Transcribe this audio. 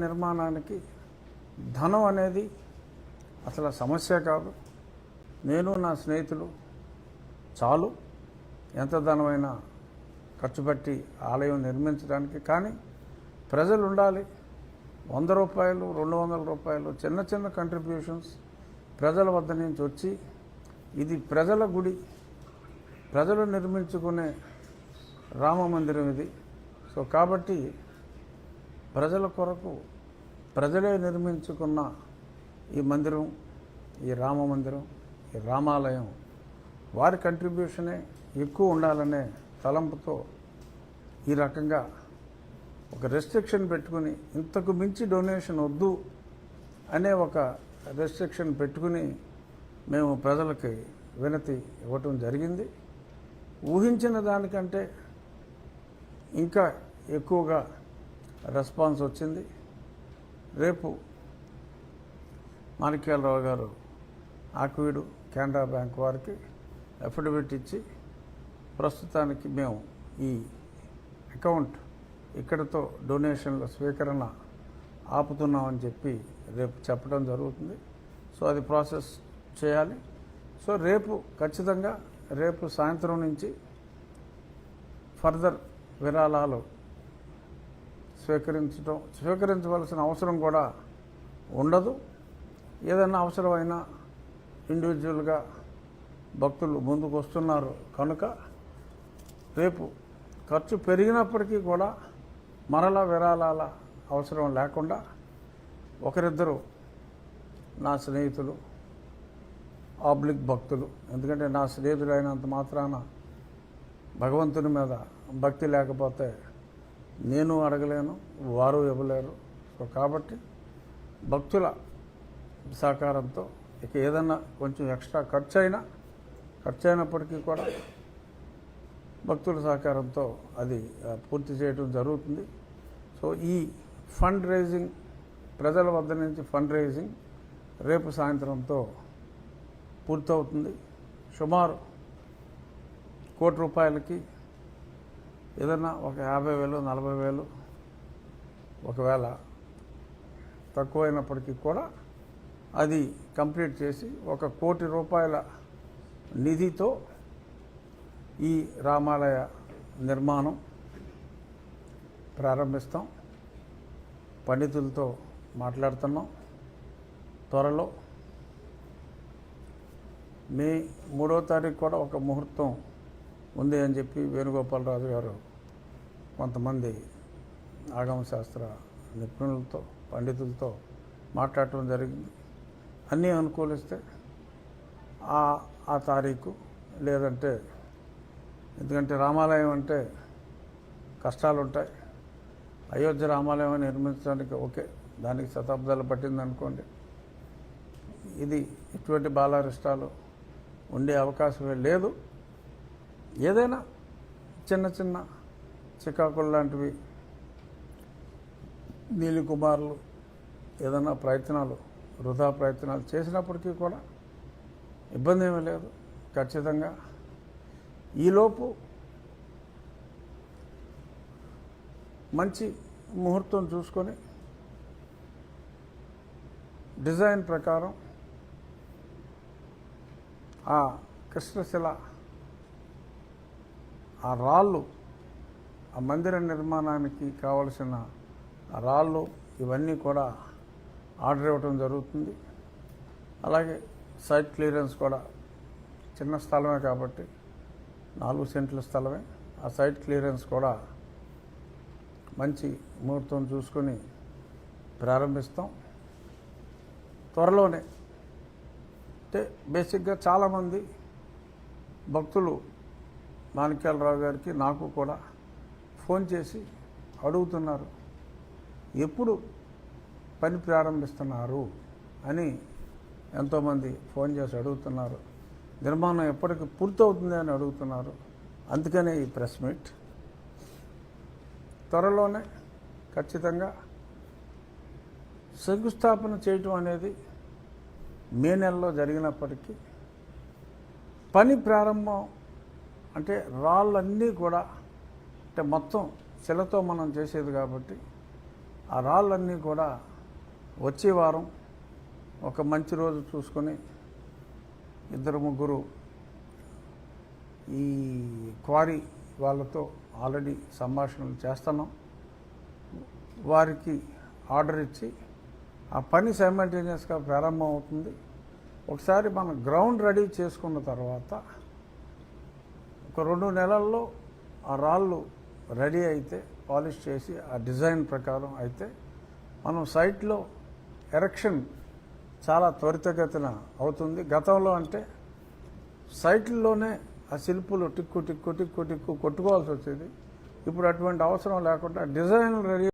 నిర్మాణానికి ధనం అనేది అసలు సమస్య కాదు. నేను నా స్నేహితులు చాలు ఎంత ధనమైనా ఖర్చు పెట్టి ఆలయం నిర్మించడానికి. కానీ ప్రజలు ఉండాలి. 100 రూపాయలు 200 రూపాయలు చిన్న చిన్న కంట్రిబ్యూషన్స్ ప్రజల వద్ద నుంచి వచ్చి ఇది ప్రజల గుడి, ప్రజలు నిర్మించుకునే రామ మందిరం ఇది. సో కాబట్టి ప్రజల కొరకు ప్రజలే నిర్మించుకున్న ఈ మందిరం, ఈ రామ మందిరం, ఈ రామాలయం వారి కంట్రిబ్యూషనే ఎక్కువ ఉండాలనే తలంపుతో ఈ రకంగా ఒక రెస్ట్రిక్షన్ పెట్టుకుని ఇంతకు మించి డొనేషన్ వద్దు అనే ఒక రెస్ట్రిక్షన్ పెట్టుకుని మేము ప్రజలకి వినతి ఇవ్వటం జరిగింది. ఊహించిన దానికంటే ఇంకా ఎక్కువగా రెస్పాన్స్ వచ్చింది. రేపు మాణిక్యాలరావు గారు ఆక్విడ్ కెనరా బ్యాంక్ వారికి అఫిడవిట్ ఇచ్చి ప్రస్తుతానికి మేము ఈ అకౌంట్ ఇక్కడతో డొనేషన్ల స్వీకరణ ఆపుతున్నామని చెప్పి రేపు చెప్పడం జరుగుతుంది. సో అది ప్రాసెస్ చేయాలి. సో రేపు ఖచ్చితంగా రేపు సాయంత్రం నుంచి ఫర్దర్ విరాళాలు స్వీకరించవలసిన అవసరం కూడా ఉండదు. ఏదైనా అవసరమైనా ఇండివిజువల్గా భక్తులు ముందుకు వస్తున్నారు కనుక రేపు ఖర్చు పెరిగినప్పటికీ కూడా మరలా విరాళాల అవసరం లేకుండా ఒకరిద్దరు నా స్నేహితులు ఆబ్లిక్ భక్తులు, ఎందుకంటే నా స్నేహితులు అయినంత మాత్రాన భగవంతుని మీద భక్తి లేకపోతే నేను అడగలేను, వారు ఇవ్వలేరు. సో కాబట్టి భక్తుల సహకారంతో ఇక ఏదన్నా కొంచెం ఎక్స్ట్రా ఖర్చు అయినప్పటికీ కూడా భక్తుల సహకారంతో అది పూర్తి చేయడం జరుగుతుంది. సో ఈ ఫండ్ రైజింగ్, ప్రజల వద్ద నుంచి ఫండ్ రైజింగ్ రేపు సాయంత్రంతో పూర్తవుతుంది. సుమారు ₹1 కోటి ఏదన్నా ఒక 50,000 40,000 ఒకవేళ తక్కువైనప్పటికీ కూడా అది కంప్లీట్ చేసి ₹1 కోటి నిధితో ఈ రామాలయ నిర్మాణం ప్రారంభిస్తాం. పండితులతో మాట్లాడుతున్నాం. త్వరలో మే 3వ తారీఖు కూడా ఒక ముహూర్తం ఉంది అని చెప్పి వేణుగోపాలరాజు గారు కొంతమంది ఆగమ శాస్త్ర నిపుణులతో పండితులతో మాట్లాడటం జరిగింది. అన్నీ అనుకూలిస్తే ఆ తారీఖు, లేదంటే ఎందుకంటే రామాలయం అంటే కష్టాలు ఉంటాయి. అయోధ్య రామాలయం నిర్మించడానికి ఓకే, దానికి శతాబ్దాలు పట్టింది అనుకోండి. ఇది ఇటువంటి బాలారిష్టాలు ఉండే అవకాశమే లేదు. ఏదైనా చిన్న చిన్న చికాకులు లాంటివి నీలికుమారులు ఏదైనా వృధా ప్రయత్నాలు చేసినప్పటికీ కూడా ఇబ్బంది ఏమీ లేదు. ఖచ్చితంగా ఈలోపు మంచి ముహూర్తం చూసుకొని డిజైన్ ప్రకారం ఆ కృష్ణశిల, ఆ రాళ్ళు, ఆ మందిర నిర్మాణానికి కావలసిన రాళ్ళు ఇవన్నీ కూడా ఆర్డర్ ఇవ్వటం జరుగుతుంది. అలాగే సైట్ క్లియరెన్స్ కూడా, చిన్న స్థలమే కాబట్టి 4 సెంట్ల స్థలమే, ఆ సైట్ క్లియరెన్స్ కూడా మంచి ముహూర్తం చూసుకొని ప్రారంభిస్తాం త్వరలోనే. అంటే బేసిక్గా చాలామంది భక్తులు మాణిక్యాలరావు గారికి, నాకు కూడా ఫోన్ చేసి అడుగుతున్నారు, ఎప్పుడు పని ప్రారంభిస్తున్నారు అని ఎంతోమంది ఫోన్ చేసి అడుగుతున్నారు. నిర్మాణం ఎప్పటికి పూర్తవుతుంది అని అడుగుతున్నారు. అందుకనే ఈ ప్రెస్ మీట్. త్వరలోనే ఖచ్చితంగా శంకుస్థాపన చేయటం అనేది మే నెలలో జరిగినప్పటికీ పని ప్రారంభం అంటే రాళ్ళన్నీ కూడా అంటే మొత్తం శిలతో మనం చేసేది కాబట్టి ఆ రాళ్ళన్నీ కూడా వచ్చే వారం ఒక మంచి రోజు చూసుకొని ఇద్దరు ముగ్గురు ఈ క్వారీ వాళ్ళతో ఆల్రెడీ సంభాషణలు చేస్తున్నాం. వారికి ఆర్డర్ ఇచ్చి ఆ పని సైమల్టేనియస్గా ప్రారంభం అవుతుంది. ఒకసారి మనం గ్రౌండ్ రెడీ చేసుకున్న తర్వాత ఒక 2 నెలల్లో ఆ రాళ్ళు రెడీ అయితే, పాలిష్ చేసి ఆ డిజైన్ ప్రకారం అయితే మనం సైట్లో ఎరెక్షన్ చాలా త్వరితగతిన అవుతుంది. గతంలో అంటే సైట్లలోనే ఆ శిల్పులు టిక్కు టిక్కు టిక్కు టిక్కు కొట్టుకోవాల్సి వచ్చేది. ఇప్పుడు అటువంటి అవసరం లేకుండా డిజైన్ రెడీ